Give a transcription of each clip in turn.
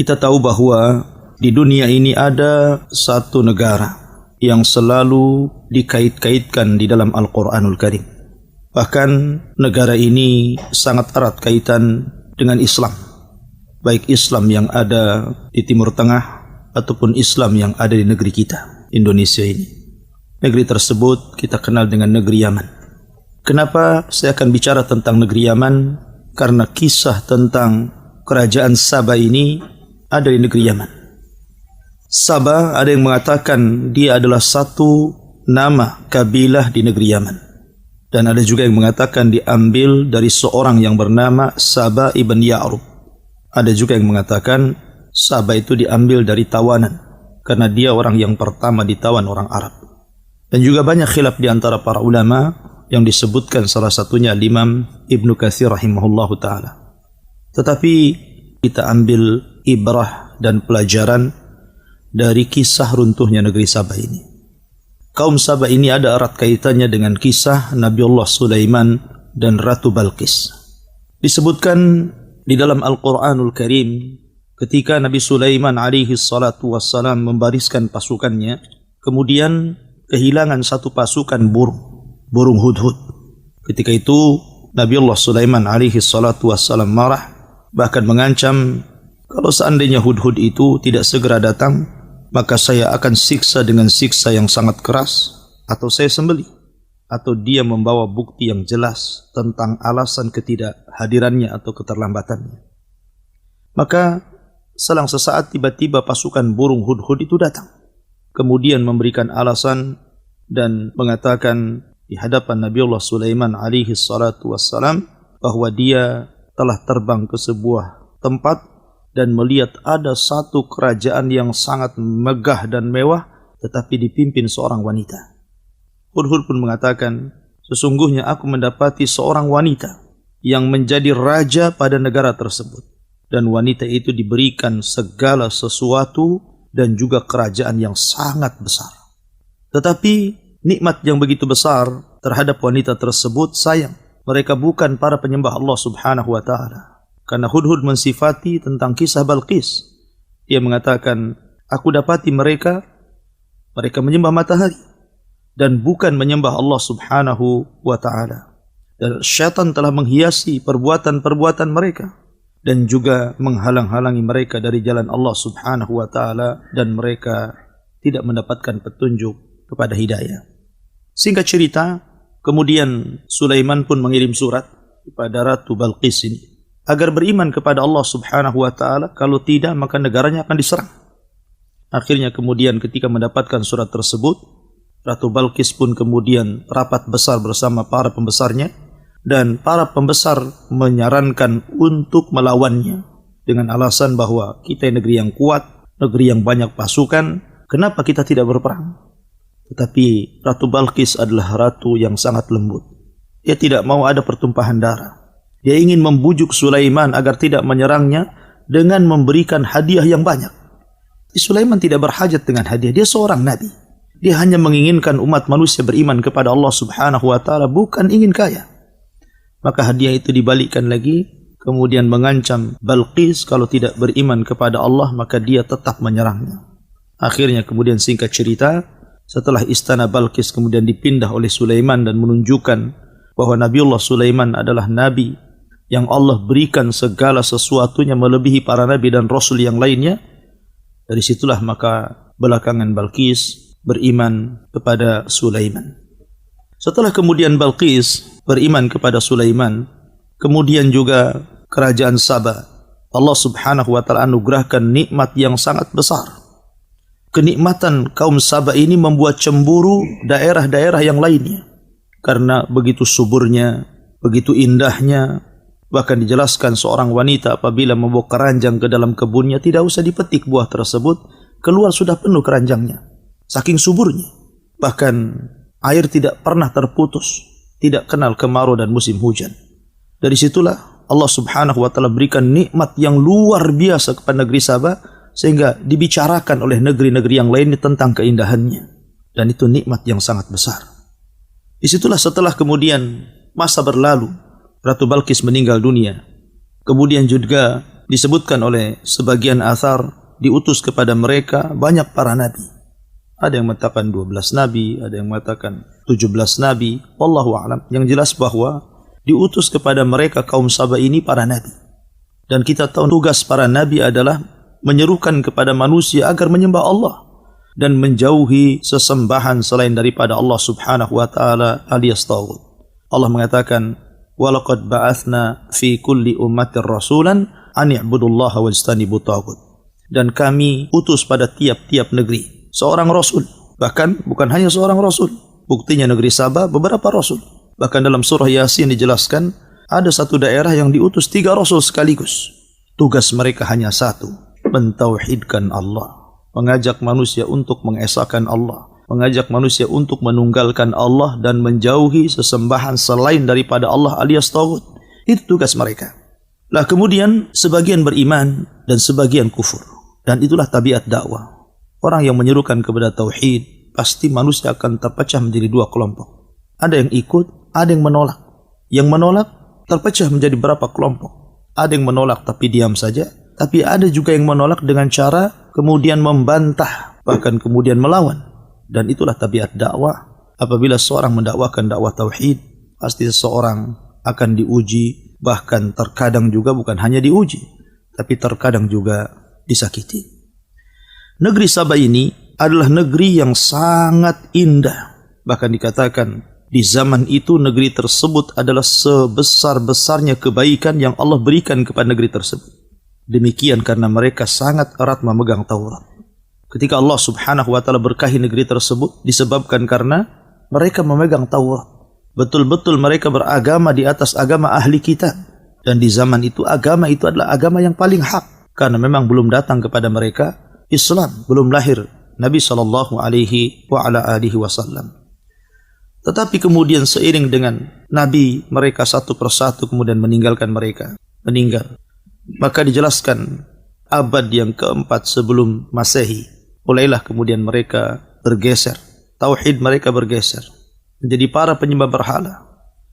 Kita tahu bahwa di dunia ini ada satu negara yang selalu dikait-kaitkan di dalam Al-Quranul Karim. Bahkan negara ini sangat erat kaitan dengan Islam. Baik Islam yang ada di Timur Tengah ataupun Islam yang ada di negeri kita, Indonesia ini. Negeri tersebut kita kenal dengan negeri Yaman. Kenapa saya akan bicara tentang negeri Yaman? Karena kisah tentang kerajaan Sabah ini ada di negeri Yaman. Sabah ada yang mengatakan dia adalah satu nama kabilah di negeri Yaman. Dan ada juga yang mengatakan diambil dari seorang yang bernama Sabah ibn Ya'rub. Ada juga yang mengatakan Sabah itu diambil dari tawanan, karena dia orang yang pertama ditawan orang Arab. Dan juga banyak khilaf di antara para ulama yang disebutkan salah satunya Imam Ibnu Katsir rahimahullahu ta'ala. Tetapi kita ambil ibrah dan pelajaran dari kisah runtuhnya negeri Sabah ini. Kaum Sabah ini ada erat kaitannya dengan kisah Nabiullah Sulaiman dan Ratu Balqis. Disebutkan di dalam Al-Quranul Karim ketika Nabi Sulaiman alaihi salatu wassalam membariskan pasukannya, kemudian kehilangan satu pasukan burung hudhud. Ketika itu Nabiullah Sulaiman alaihi salatu wassalam marah, bahkan mengancam kalau seandainya hudhud itu tidak segera datang, maka saya akan siksa dengan siksa yang sangat keras, atau saya sembelih, atau dia membawa bukti yang jelas tentang alasan ketidakhadirannya atau keterlambatannya. Maka selang sesaat tiba-tiba pasukan burung hudhud itu datang, kemudian memberikan alasan dan mengatakan di hadapan Nabiullah Sulaiman alaihi salatu wassalam bahwa dia telah terbang ke sebuah tempat dan melihat ada satu kerajaan yang sangat megah dan mewah, tetapi dipimpin seorang wanita. Hudhud pun mengatakan, sesungguhnya aku mendapati seorang wanita yang menjadi raja pada negara tersebut. Dan wanita itu diberikan segala sesuatu dan juga kerajaan yang sangat besar. Tetapi nikmat yang begitu besar terhadap wanita tersebut sayang, mereka bukan para penyembah Allah subhanahu wa ta'ala. Karena Hudhud mensifati tentang kisah Balqis. Dia mengatakan, aku dapati mereka menyembah matahari dan bukan menyembah Allah subhanahu wa ta'ala. Dan syaitan telah menghiasi perbuatan-perbuatan mereka dan juga menghalang-halangi mereka dari jalan Allah subhanahu wa ta'ala, dan mereka tidak mendapatkan petunjuk kepada hidayah. Singkat cerita, kemudian Sulaiman pun mengirim surat kepada Ratu Balqis ini agar beriman kepada Allah subhanahu wa ta'ala, kalau tidak maka negaranya akan diserang. Akhirnya kemudian ketika mendapatkan surat tersebut, Ratu Balqis pun kemudian rapat besar bersama para pembesarnya, dan para pembesar menyarankan untuk melawannya dengan alasan bahwa kita negeri yang kuat, negeri yang banyak pasukan, kenapa kita tidak berperang? Tetapi Ratu Balqis adalah ratu yang sangat lembut. Dia tidak mau ada pertumpahan darah. Dia ingin membujuk Sulaiman agar tidak menyerangnya dengan memberikan hadiah yang banyak. Sulaiman tidak berhajat dengan hadiah. Dia seorang nabi. Dia hanya menginginkan umat manusia beriman kepada Allah subhanahu wa ta'ala, bukan ingin kaya. Maka hadiah itu dibalikkan lagi, kemudian mengancam Balqis kalau tidak beriman kepada Allah, maka dia tetap menyerangnya. Akhirnya kemudian singkat cerita, setelah istana Balqis kemudian dipindah oleh Sulaiman dan menunjukkan bahwa Nabiullah Sulaiman adalah nabi yang Allah berikan segala sesuatunya melebihi para nabi dan rasul yang lainnya. Dari situlah maka belakangan Balqis beriman kepada Sulaiman. Setelah kemudian Balqis beriman kepada Sulaiman, kemudian juga kerajaan Sabah, Allah subhanahu wa ta'ala anugerahkan nikmat yang sangat besar. Kenikmatan kaum Sabah ini membuat cemburu daerah-daerah yang lainnya. Karena begitu suburnya, begitu indahnya. Bahkan dijelaskan seorang wanita apabila membawa keranjang ke dalam kebunnya, tidak usah dipetik buah tersebut, keluar sudah penuh keranjangnya. Saking suburnya. Bahkan air tidak pernah terputus, tidak kenal kemarau dan musim hujan. Dari situlah Allah subhanahu wa ta'ala berikan nikmat yang luar biasa kepada negeri Sabah, sehingga dibicarakan oleh negeri-negeri yang lainnya tentang keindahannya. Dan itu nikmat yang sangat besar. Disitulah setelah kemudian masa berlalu, Ratu Balqis meninggal dunia. Kemudian juga Disebutkan oleh sebagian athar, diutus kepada mereka banyak para nabi. Ada yang mengatakan 12 nabi, ada yang mengatakan 17 nabi. Wallahu a'lam. Yang jelas bahwa diutus kepada mereka kaum Saba ini para nabi. Dan kita tahu tugas para nabi adalah menyerukan kepada manusia agar menyembah Allah dan menjauhi sesembahan selain daripada Allah Subhanahu wa taala alias taghut. Allah mengatakan, "Walaqad ba'atsna fi kulli ummatin rasulan an i'budullaha wajtanibut taghut." Dan kami utus pada tiap-tiap negeri seorang rasul. Bahkan bukan hanya seorang rasul. Buktinya negeri Sabah beberapa rasul. Bahkan dalam surah Yasin dijelaskan ada satu daerah yang diutus 3 rasul sekaligus. Tugas mereka hanya satu, mentauhidkan Allah. Mengajak manusia untuk mengesahkan Allah, mengajak manusia untuk menunggalkan Allah dan menjauhi sesembahan selain daripada Allah alias taghut. Itu tugas mereka. Lah kemudian sebagian beriman dan sebagian kufur. Dan itulah tabiat dakwah. Orang yang menyerukan kepada tauhid, pasti manusia akan terpecah menjadi 2 kelompok. Ada yang ikut, ada yang menolak. Yang menolak terpecah menjadi berapa kelompok. Ada yang menolak tapi diam saja. Tapi ada juga yang menolak dengan cara kemudian membantah, bahkan kemudian melawan. Dan itulah tabiat dakwah. Apabila seorang mendakwakan dakwah tauhid, pasti seseorang akan diuji, bahkan terkadang juga bukan hanya diuji, tapi terkadang juga disakiti. Negeri Sabah ini adalah negeri yang sangat indah. Bahkan dikatakan di zaman itu negeri tersebut adalah sebesar-besarnya kebaikan yang Allah berikan kepada negeri tersebut. Demikian karena mereka sangat erat memegang Taurat. Ketika Allah Subhanahu wa taala berkahi negeri tersebut disebabkan karena mereka memegang Taurat. Betul-betul mereka beragama di atas agama ahli kitab. Dan di zaman itu agama itu adalah agama yang paling hak. Karena memang belum datang kepada mereka Islam, belum lahir Nabi sallallahu alaihi wasallam. Tetapi kemudian seiring dengan Nabi mereka satu persatu kemudian meninggalkan mereka, meninggal. Maka dijelaskan abad yang keempat sebelum Masehi, mulailah kemudian mereka bergeser, tauhid mereka bergeser menjadi para penyembah berhala.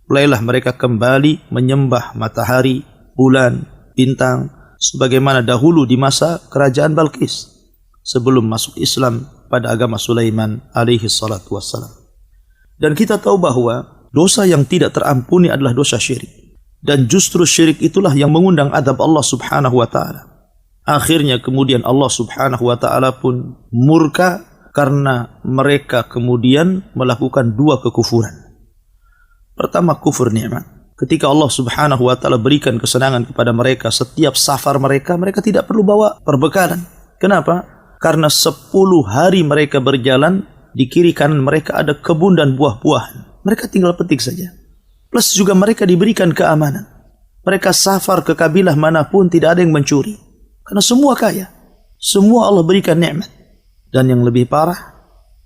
Mulailah mereka kembali menyembah matahari, bulan, bintang, sebagaimana dahulu di masa kerajaan Balqis sebelum masuk Islam pada agama Sulaiman alaihi salatu wassalam. Dan kita tahu bahwa dosa yang tidak terampuni adalah dosa syirik. Dan justru syirik itulah yang mengundang azab Allah Subhanahu wa taala. Akhirnya kemudian Allah Subhanahu wa taala pun murka karena mereka kemudian melakukan 2 kekufuran. Pertama, kufur nikmat. Ketika Allah Subhanahu wa taala berikan kesenangan kepada mereka, setiap safar mereka tidak perlu bawa perbekalan. Kenapa? Karena 10 hari mereka berjalan, di kiri kanan mereka ada kebun dan buah-buahan. Mereka tinggal petik saja. Plus juga mereka diberikan keamanan. Mereka safar ke kabilah manapun tidak ada yang mencuri. Karena semua kaya. Semua Allah berikan nikmat. Dan yang lebih parah,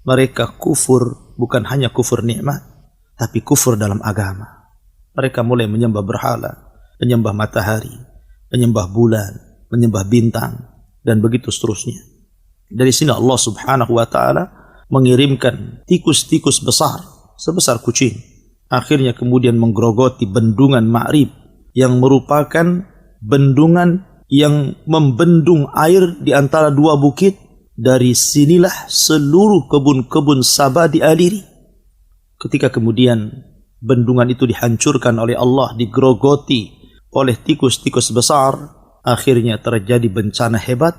mereka kufur bukan hanya kufur nikmat, tapi kufur dalam agama. Mereka mulai menyembah berhala, menyembah matahari, menyembah bulan, menyembah bintang, dan begitu seterusnya. Dari sini Allah Subhanahu wa taala mengirimkan tikus-tikus besar sebesar kucing. Akhirnya kemudian menggerogoti bendungan Ma'rib yang merupakan bendungan yang membendung air di antara 2 bukit. Dari sinilah seluruh kebun-kebun Sabah dialiri. Ketika kemudian bendungan itu dihancurkan oleh Allah, digerogoti oleh tikus-tikus besar, akhirnya terjadi bencana hebat.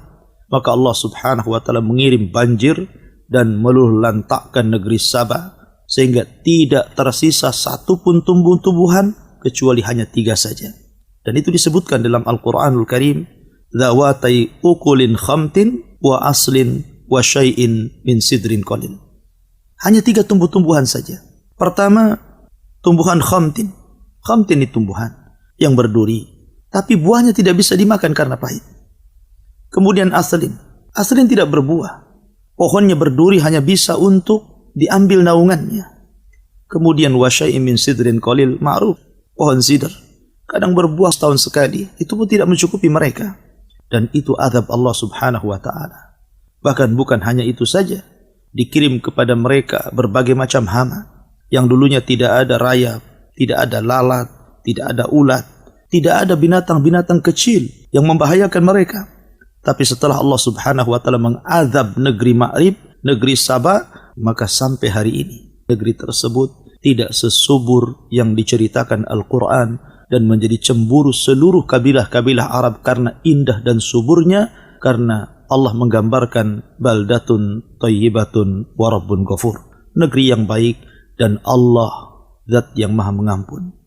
Maka Allah Subhanahu wa taala mengirim banjir dan meluluhlantakkan negeri Sabah sehingga tidak tersisa satu pun tumbuh-tumbuhan kecuali hanya 3 saja. Dan itu disebutkan dalam Al-Qur'anul Karim, "Dzawatai ukulin khamtin wa aslin wa syai'in min sidrin qalil." Hanya 3 tumbuh-tumbuhan saja. Pertama, tumbuhan khamtin. Khamtin itu tumbuhan yang berduri, tapi buahnya tidak bisa dimakan karena pahit. Kemudian aslin. Aslin tidak berbuah. Pohonnya berduri, hanya bisa untuk diambil naungannya. Kemudian wa syai'in min sidrin qalil, ma'ruf, pohon sidr. Kadang berbuah setahun sekali, itu pun tidak mencukupi mereka. Dan itu azab Allah Subhanahu wa taala. Bahkan bukan hanya itu saja, dikirim kepada mereka berbagai macam hama yang dulunya tidak ada rayap, tidak ada lalat, tidak ada ulat, Tidak ada binatang-binatang kecil yang membahayakan mereka. Tapi setelah Allah Subhanahu wa taala mengazab negeri Ma'rib, negeri Saba, maka sampai hari ini negeri tersebut tidak sesubur yang diceritakan Al-Quran dan menjadi cemburu seluruh kabilah-kabilah Arab karena indah dan suburnya, karena Allah menggambarkan baldatun thayyibatun wa rabbun ghafur, negeri yang baik dan Allah zat yang maha mengampun.